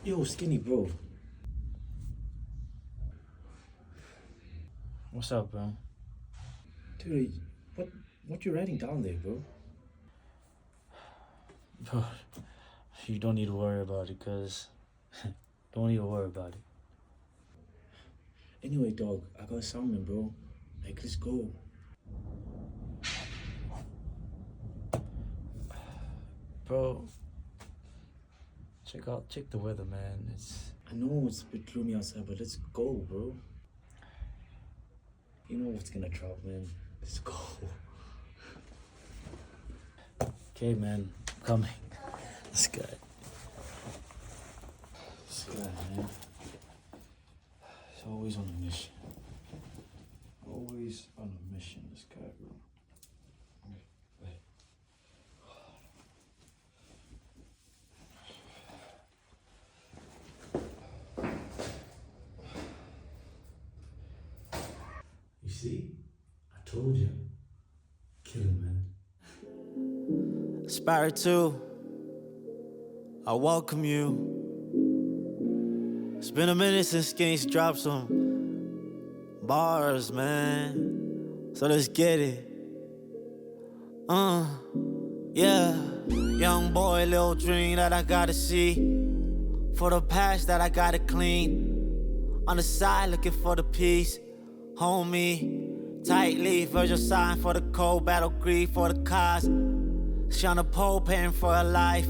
Yo, Skinny, bro. What's up, bro? Dude, what you writing down there, bro? Bro, you don't need to worry about it, cause don't even worry about it. Anyway, dog, I got something, bro. Like, let's go. Bro, check the weather, man. I know it's a bit gloomy outside, but let's go, bro. You know what's gonna drop, man. Let's go. Okay, man. I'm coming. This guy. This guy, man. He's always on a mission. Always on a mission, this guy, bro. Wait. You see? I told you. Kill him, man. Aspire to, I welcome you. It's been a minute since Skinny's dropped some bars, man. So let's get it. Yeah. Young boy, little dream that I gotta see. For the past that I gotta clean. On the side, looking for the peace. Homie, tight leaf, virgil sign for the cold, battle grief for the cause. She on the pole, paying for her life.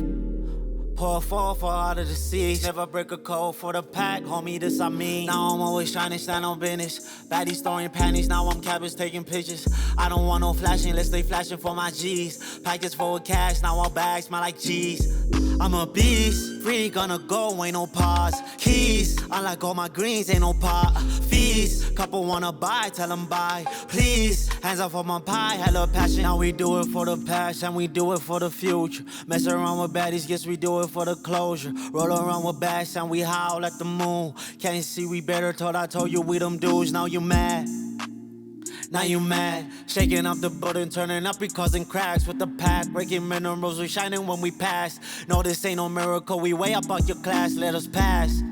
Pour a fall for all of the seas. Never break a code for the pack, homie, this I mean. Now I'm always trying to stand on business. Baddies throwing panties, now I'm cabbage taking pictures. I don't want no flashing, let's stay flashing for my G's. Package full of cash, now all bags smell like cheese. I'm a beast, free, gonna go, ain't no pause. Keys, unlike all my greens, ain't no pot. Fees, couple wanna buy, tell them buy. Please, hands off on my pie, hella passion. Now we do it for the past, and we do it for the future. Mess around with baddies, guess we do it for the closure. Roll around with bags, and we howl at the moon. Can't you see we better, I told you we them dudes, now you mad. Now you mad, shaking up the building, turning up, we causing cracks with the pack, breaking minerals, we shining when we pass. No, this ain't no miracle, we way up out your class, let us pass.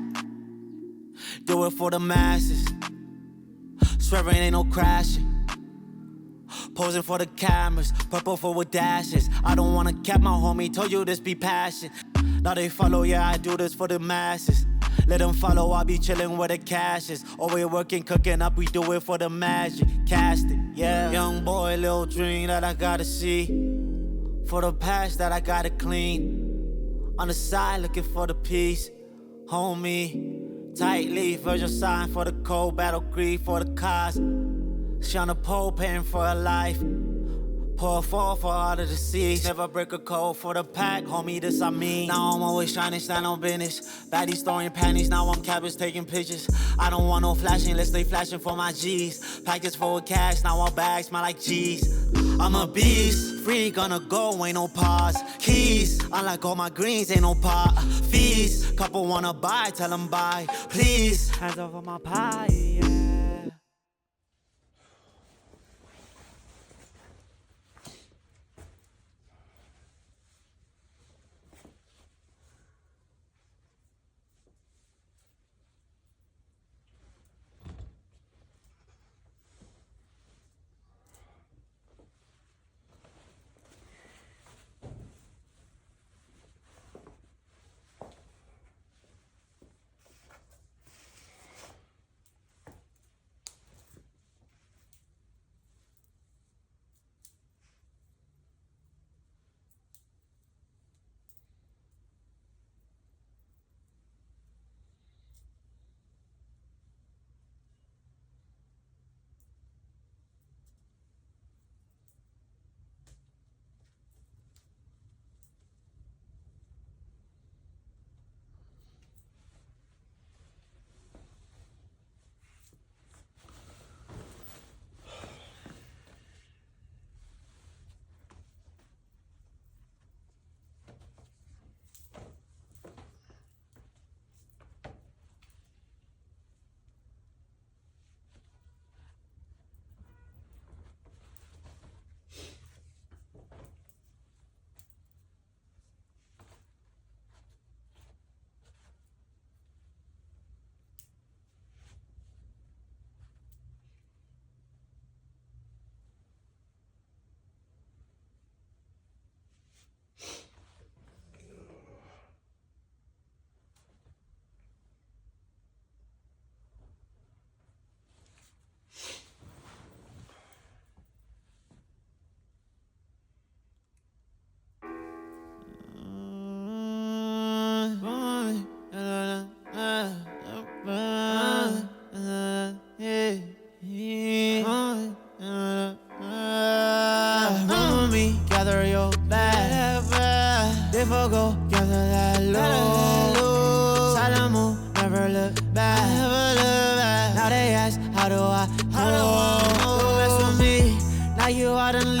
Do it for the masses, swerving ain't no crashing. Posing for the cameras, purple for with dashes. I don't wanna cap my homie, told you this be passion. Now they follow, yeah, I do this for the masses. Let them follow, I be chillin' where the cash is. Always working, cooking up, we do it for the magic. Cast it, yeah. Young boy, little dream that I gotta see. For the past that I gotta clean. On the side, looking for the peace. Homie, tight leaf, virgil sign for the cold, battle grief for the cause. She on the pole, paying for her life. Pour a fall for all of the seas. Never break a code for the pack, homie, this I mean. Now I'm always trying to stand on business. Baddies throwing panties, now I'm cabbage taking pictures. I don't want no flashing, let's stay flashing for my G's. Package full of cash, now all bags smell like cheese. I'm a beast, free, gonna go, ain't no pause. Keys, unlike all my greens, ain't no pot. Fees, couple wanna buy, tell them buy. Please, hands off on my pie, yeah.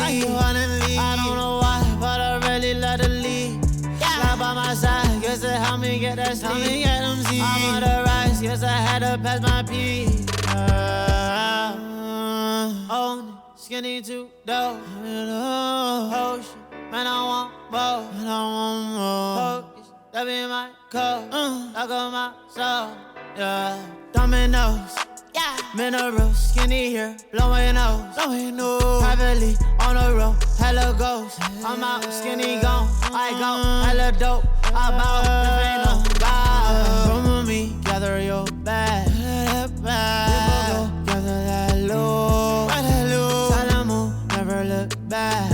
like you wanna leave. I don't know why, but I really love to leave. Fly by my side, guess it helped me get that sleep. I'm on the rise, guess I had to pass my peak. Oh, skinny too dope. Oh shit, man, I want more. Focus, that be my code. Lock up my soul, yeah. Dominoes, yeah. Minerals, skinny here, blowing nose. Privately on the road, hella ghosts. I'm out, skinny gone. I go, hella dope. I bow, if ain't no vibe. Come with me, gather your bag. Gather that loot. Salamu, never look back.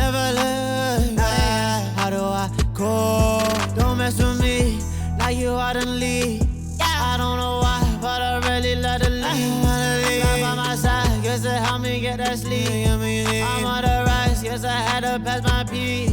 How do I go? Don't mess with me, like you out and leave. I don't know why, but I really love to leave. Fly by my side, guess it helped me get that sleep. I'm on the rise, guess I had to pass my peak.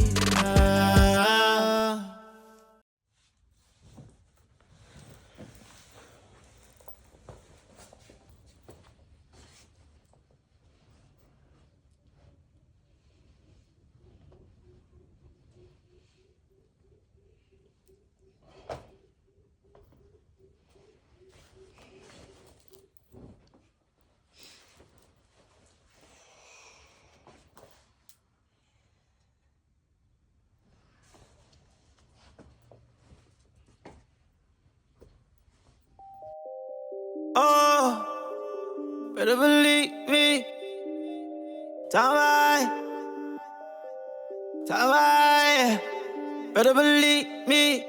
Oh, better believe me. Time, better believe me.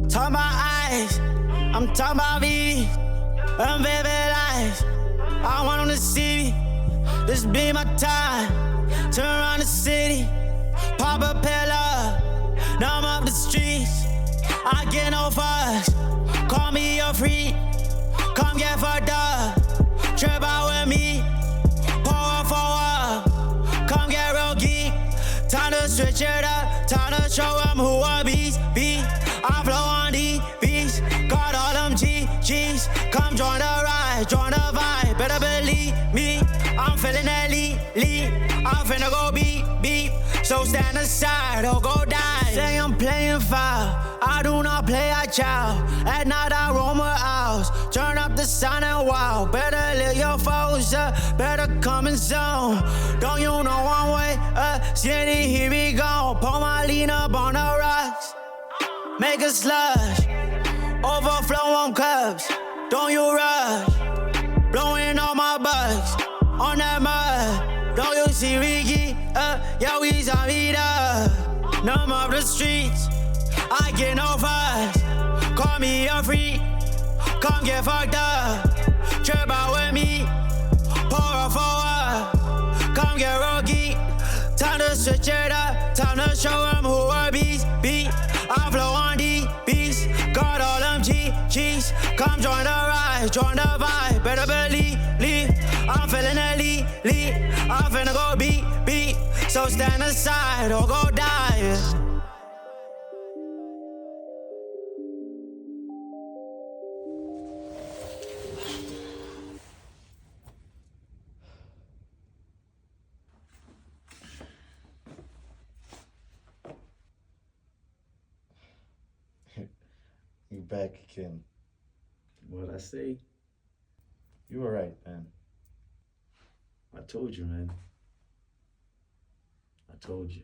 Talking about eyes, I'm talking about me. I'm vivid eyes, I want them to see me. This be my time, turn around the city. Pop a pillar, now I'm up the streets. I get no fuss, call me your freak. Come get fucked up, trip out with me. Pour forward, come get real geek. Time to switch it up, time to show them who I be. I flow on these beats, got all them GGs. Come join the ride, join the vibe, better believe me. I'm feeling elite, I'm finna go beep. So stand aside or go die. Say I'm playing foul, I do not play a child. At night I roam my house, turn up the sound and wow. Better let your foes up, better come in zone. Don't you know one way, skinny, here we go. Pour my lean up on the rocks, make a slush, overflow on cups. Don't you rush, blowing all my bugs on that mud. Don't you see Ricky? Yeah, we zombie up. Numb up the streets, I get no fuss. Call me a freak, come get fucked up. Trip out with me, pour forward, come get rocky. Time to switch it up, time to show them who I be. I flow on these beats, got all them GGs. Come join the ride, join the vibe, better believe. I'm feeling elite, I'm finna go beat. So stand aside or go die. You back again. What'd I say? You were right, man. I told you, man. I told you.